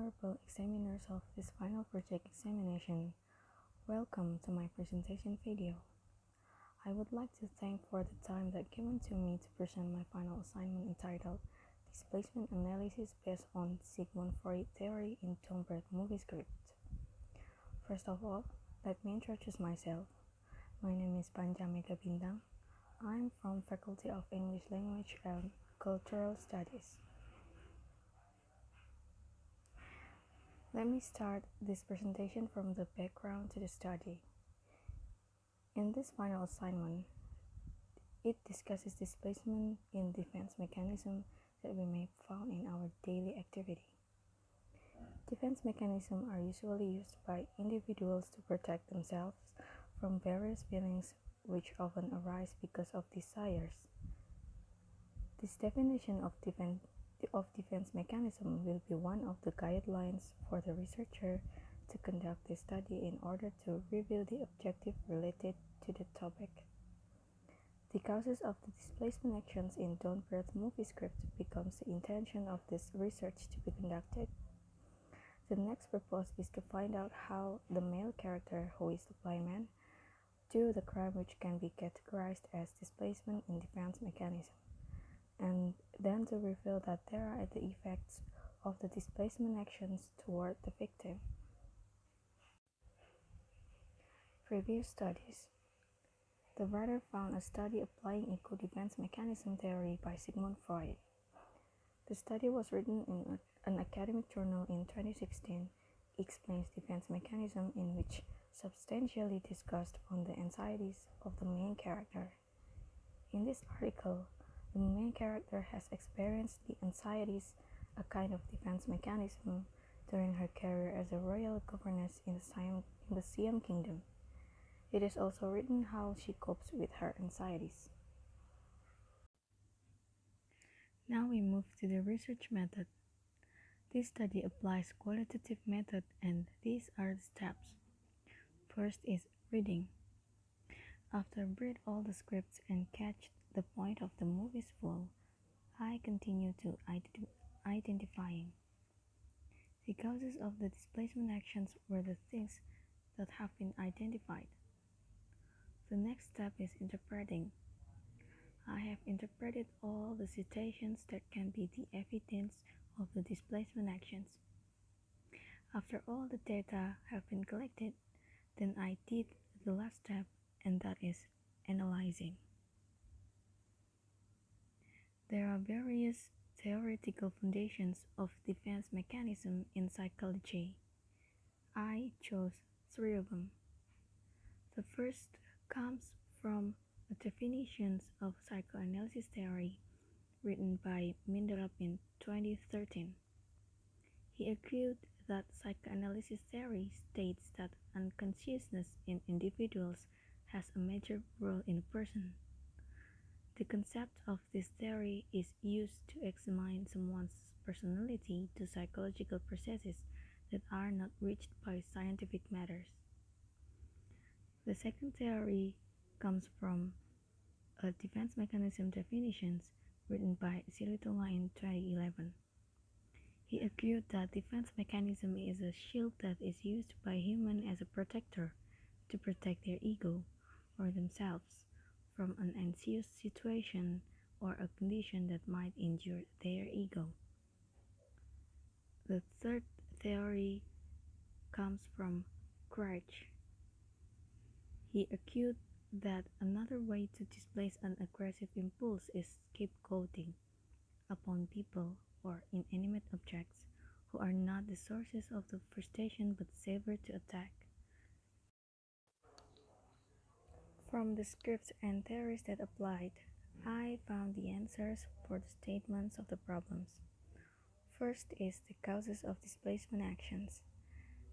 honorable examiners of this final project examination, welcome to my presentation video. I would like to thank for the time that given to me to present my final assignment entitled Displacement Analysis based on Sigmund Freud theory in tone-breath movie script. First of all, let me introduce myself. My name is Panjamega Bintang. I'm from Faculty of English Language and Cultural Studies. Let me start this presentation from the background to the study. In this final assignment, it discusses displacement in defense mechanism that we may found in our daily activity. Defense mechanisms are usually used by individuals to protect themselves from various feelings which often arise because of desires. This definition of defense mechanism will be one of the guidelines for the researcher to conduct the study in order to reveal the objective related to the topic. The causes of the displacement actions in tone-breath movie script becomes the intention of this research to be conducted. The next purpose is to find out how the male character, who is the blind man, do the crime which can be categorized as displacement in defense mechanism, and then to reveal that there are the effects of the displacement actions toward the victim. Previous studies. The writer found a study applying eco-defense mechanism theory by Sigmund Freud. The study was written in an academic journal in 2016, explains defense mechanism in which substantially discussed on the anxieties of the main character. In this article, the main character has experienced the anxieties, a kind of defense mechanism, during her career as a royal governess in the Siam Kingdom. It is also written how she copes with her anxieties. Now we move to the research method. This study applies qualitative method, and these are the steps. First is reading. After read all the scripts and catch the point of the movie's full, I continue to identifying. The causes of the displacement actions were the things that have been identified. The next step is interpreting. I have interpreted all the citations that can be the evidence of the displacement actions. After all the data have been collected, then I did the last step, and that is analyzing. There are various theoretical foundations of defense mechanism in psychology. I chose 3 of them. The first comes from the definitions of psychoanalysis theory written by Minderap in 2013. He argued that psychoanalysis theory states that unconsciousness in individuals has a major role in a person. The concept of this theory is used to examine someone's personality to psychological processes that are not reached by scientific matters. The second theory comes from a defense mechanism definitions written by Silitola in 2011. He argued that defense mechanism is a shield that is used by humans as a protector to protect their ego or themselves from an anxious situation or a condition that might injure their ego. The third theory comes from Crouch. He argued that another way to displace an aggressive impulse is scapegoating upon people or inanimate objects who are not the sources of the frustration but safer to attack. From the scripts and theories that applied, I found the answers for the statements of the problems. First is the causes of displacement actions.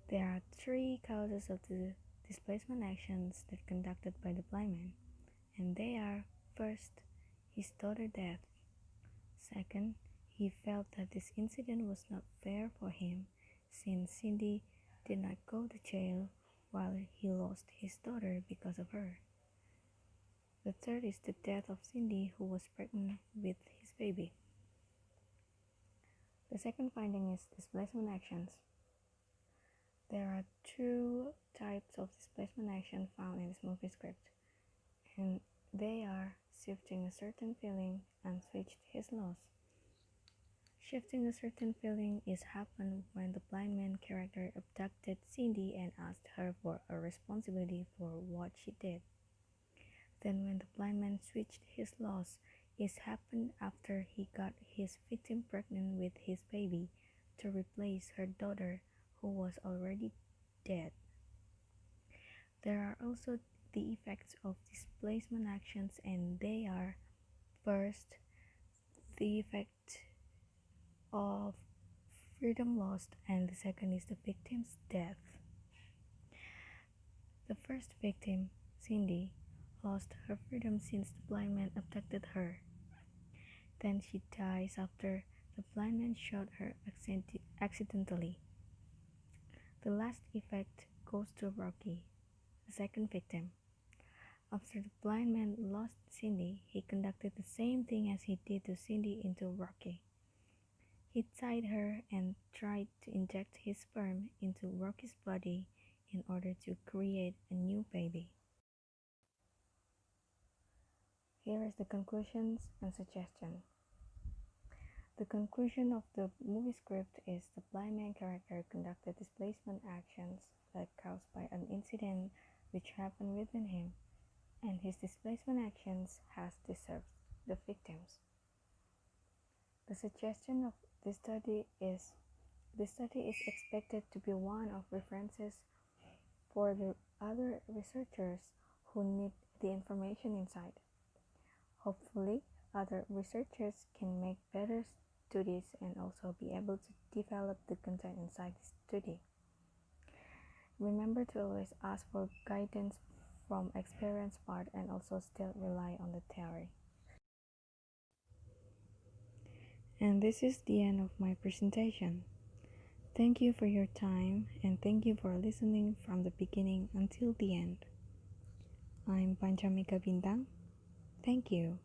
There are 3 causes of the displacement actions that conducted by the blind man, and they are: first, his daughter death; second, he felt that this incident was not fair for him since Cindy did not go to jail while he lost his daughter because of her. The third is the death of Cindy, who was pregnant with his baby. The second finding is displacement actions. There are two types of displacement action found in this movie script, and they are shifting a certain feeling and switched his loss. Shifting a certain feeling is happened when the blind man character abducted Cindy and asked her for a responsibility for what she did. Then when the blind man switched his loss, it happened after he got his victim pregnant with his baby to replace her daughter who was already dead. There are also the effects of displacement actions, and they are: first, the effect of freedom lost, and the second is the victim's death. The first victim, Cindy, lost her freedom since the blind man abducted her. Then she dies after the blind man shot her accidentally. The last effect goes to Rocky, the second victim. After the blind man lost Cindy, he conducted the same thing as he did to Cindy into Rocky. He tied her and tried to inject his sperm into Rocky's body in order to create a new baby. Here is the conclusions and suggestion. The conclusion of the movie script is the blind man character conducted displacement actions that caused by an incident which happened within him, and his displacement actions has disturbed the victims. The suggestion of this study is expected to be one of references for the other researchers who need the information inside. Hopefully, other researchers can make better studies and also be able to develop the content inside the study. Remember to always ask for guidance from experienced part and also still rely on the theory. And this is the end of my presentation. Thank you for your time and thank you for listening from the beginning until the end. I'm Panchamika Bintang. Thank you.